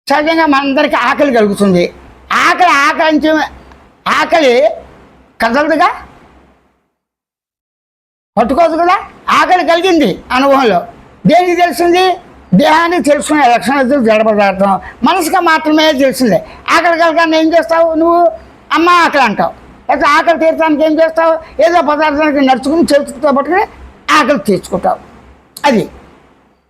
సహజంగా మనందరికీ ఆకలి కలుగుతుంది. ఆకలి కదలదుగా, పట్టుకోదు కదా. ఆకలి కలిగింది అనుభవంలో. దేనికి తెలిసింది? దేహానికి తెలుసుకునే లక్షణాలు జడ పదార్థం. మనసుగా మాత్రమే తెలిసిందే. ఆకలి కలగానే ఏం చేస్తావు నువ్వు? అమ్మ ఆకలి అంటావు. లేకపోతే ఆకలి తీర్చడానికి ఏం చేస్తావు? ఏదో పదార్థానికి నడుచుకుని చేతులతో పట్టుకుని ఆకలి తీర్చుకుంటావు. అది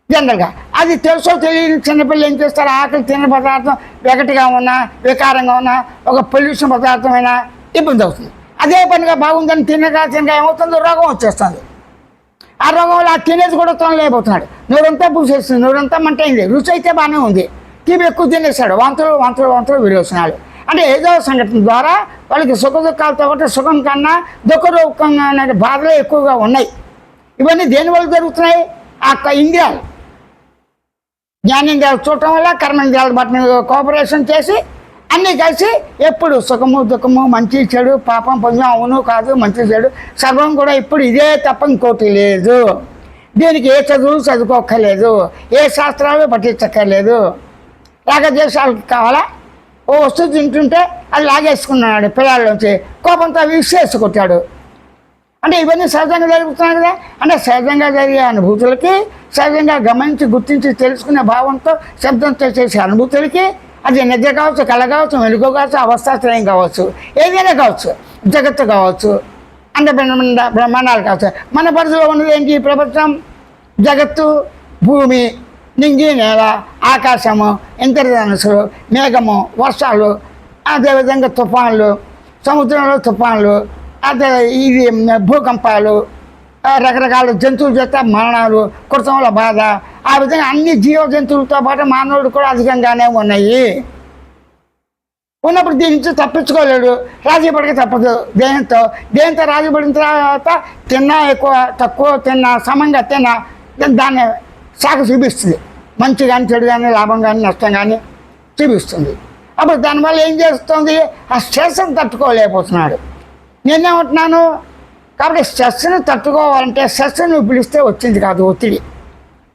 జనరల్గా. అది తెలుసో తెలియని చిన్నపిల్లలు ఏం చేస్తారు? ఆకలి తిన్న పదార్థం వెగటిగా ఉన్నా, వికారంగా ఉన్నా, ఒక పొల్యూషన్ పదార్థమైనా ఇబ్బంది అవుతుంది. అదే పనిగా బాగుందని తినగా ఏమవుతుందో రోగం వచ్చేస్తుంది. ఆ రోగం వల్ల తినేది కూడా తొనలేకపోతున్నాడు. నూరంతా పూసేస్తుంది, నూరంతా మంటైంది. రుచి అయితే బాగానే ఉంది, తీపి ఎక్కువ తినేస్తాడు, వంతులు విరోచనాలు. అంటే ఏదో సంఘటన ద్వారా వాళ్ళకి సుఖ దుఃఖాలతో పాటు సుఖం కన్నా దుఃఖరూపంగా అనే బాధలు ఎక్కువగా ఉన్నాయి. ఇవన్నీ దేనివల్ల జరుగుతున్నాయి? ఆ ఇంద్రియాలు, జ్ఞానేంద్రియాలు చూడటం వల్ల కర్మేంద్రియాలు వాటిని కోఆపరేషన్ చేసి అన్నీ కలిసి ఎప్పుడు సుఖము దుఃఖము, మంచి చెడు, పాపం పుణ్యం, అవును కాదు, మంచి చెడు సర్వం కూడా ఇప్పుడు ఇదే తప్ప ఇంకోటి లేదు. దీనికి ఏ చదువులు చదువుకోక్కర్లేదు, ఏ శాస్త్రాలు పట్టించక్కర్లేదు. రాగద్వేషాలు కావాలా? ఓ వస్తువు తింటుంటే అది లాగేసుకున్నాడు, పిల్లల్లోంచి కోపంతో విసిరేసి కొట్టాడు. అంటే ఇవన్నీ సహజంగా జరుగుతున్నాయి కదా. అంటే సహజంగా జరిగే అనుభూతులకి, సహజంగా గమనించి గుర్తించి తెలుసుకునే భావంతో శబ్దంతో చేసే అనుభూతులకి, అది నిద్ర కావచ్చు, కళ కావచ్చు, మెలుగు కావచ్చు, అవస్థాశ్రయం కావచ్చు, ఏదైనా కావచ్చు, జగత్తు కావచ్చు, అంటే బ్రహ్మాండాలు కావచ్చు. మన పరిధిలో ఉన్నది ఏంటి? ప్రపంచం, జగత్తు, భూమి, నింగి నేల, ఆకాశము, ఇంద్రధనుసు, మేఘము, వర్షాలు, అదేవిధంగా తుఫాన్లు, సముద్రంలో తుఫాన్లు, అదే ఇది భూకంపాలు, రకరకాల జంతువుల చేత మరణాలు, కుటుంబాల బాధ, ఆ విధంగా అన్ని జీవ జంతువులతో పాటు మానవుడు కూడా అధికంగానే ఉన్నాయి. ఉన్నప్పుడు దీని నుంచి తప్పించుకోలేడు, రాజీ పడక తప్పదు. దేంతో రాజీ పడిన తర్వాత తిన్నా ఎక్కువ తక్కువ తిన్నా సమంగా తిన్నా దాన్ని శాఖ చూపిస్తుంది. మంచి కానీ చెడు కానీ లాభం కానీ నష్టం కానీ చూపిస్తుంది. అప్పుడు దానివల్ల ఏం చేస్తుంది? ఆ స్ట్రెస్ని తట్టుకోలేకపోతున్నాడు. నేనేమంటున్నాను? కాబట్టి స్ట్రెస్ని తట్టుకోవాలంటే స్ట్రెస్ నువ్వు పిలిస్తే వచ్చింది కాదు ఒత్తిడి.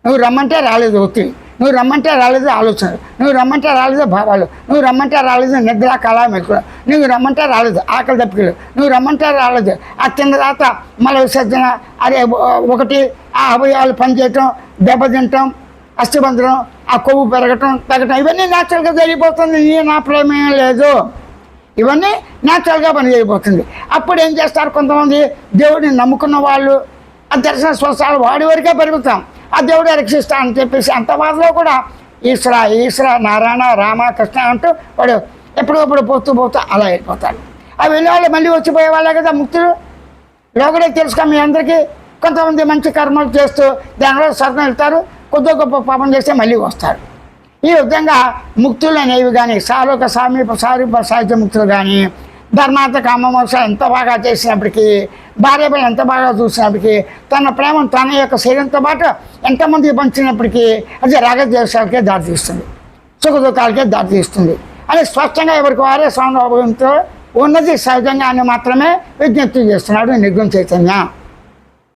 నువ్వు రమ్మంటే రాలేదు ఒత్తిడి, నువ్వు రమ్మంటే రాలేదు ఆలోచనలు, నువ్వు రమ్మంటే రాలేదు భావాలు, నువ్వు రమ్మంటే రాలేదు నిద్ర కళ మెక్కులు, నువ్వు రమ్మంటే రాలేదు ఆకలి దప్పికలు, నువ్వు రమ్మంటే రాలేదు ఆ తిన్న తర్వాత మల విసర్జన, అదే ఒకటి ఆ అవయవాలు పనిచేయటం, దెబ్బతింటం, అస్థిబంధనం, ఆ కొవ్వు పెరగటం తగ్గటం, ఇవన్నీ న్యాచురల్గా జరిగిపోతుంది. నా ప్రేమేం లేదు, ఇవన్నీ న్యాచురల్గా పని చేయబోతుంది. అప్పుడు ఏం చేస్తారు? కొంతమంది దేవుడిని నమ్ముకున్న వాళ్ళు ఆ దర్శన స్వస్థాలు వాడి వరకే పరిమితం, ఆ దేవుడే రక్షిస్తా అని చెప్పేసి అంత బాధలో కూడా ఈశ్వర నారాయణ రామ కృష్ణ అంటూ వాడు ఎప్పుడప్పుడు పోతూ అలా వెళ్ళిపోతాడు. అవి వెళ్ళే వాళ్ళు మళ్ళీ వచ్చిపోయే వాళ్ళే కదా ముక్తులు. లోకడే తెలుసుగా మీ అందరికీ. కొంతమంది మంచి కర్మలు చేస్తూ దానివల్ల స్వర్గం వెళ్తారు, కొద్ది గొప్ప పాపం చేస్తే మళ్ళీ వస్తారు. ఈ విధంగా ముక్తులు అనేవి కానీ సాలోక సామీప సహజ ముక్తులు కానీ ధర్మార్థ కామమోక్ష ఎంత బాగా చేసినప్పటికీ, భార్య పిల్లలు ఎంత బాగా చూసినప్పటికీ, తన ప్రేమను తన యొక్క శరీరంతో పాటు ఎంతమందికి పంచినప్పటికీ అది రాగద్వేషాలకే దారితీస్తుంది, సుఖ దుఃఖాలకే దారితీస్తుంది అని స్పష్టంగా ఎవరికి వారే స్వానుభవంతో ఉన్నది సహజంగా అని మాత్రమే విజ్ఞప్తి చేస్తున్నాడు నిర్గుణ చైతన్య.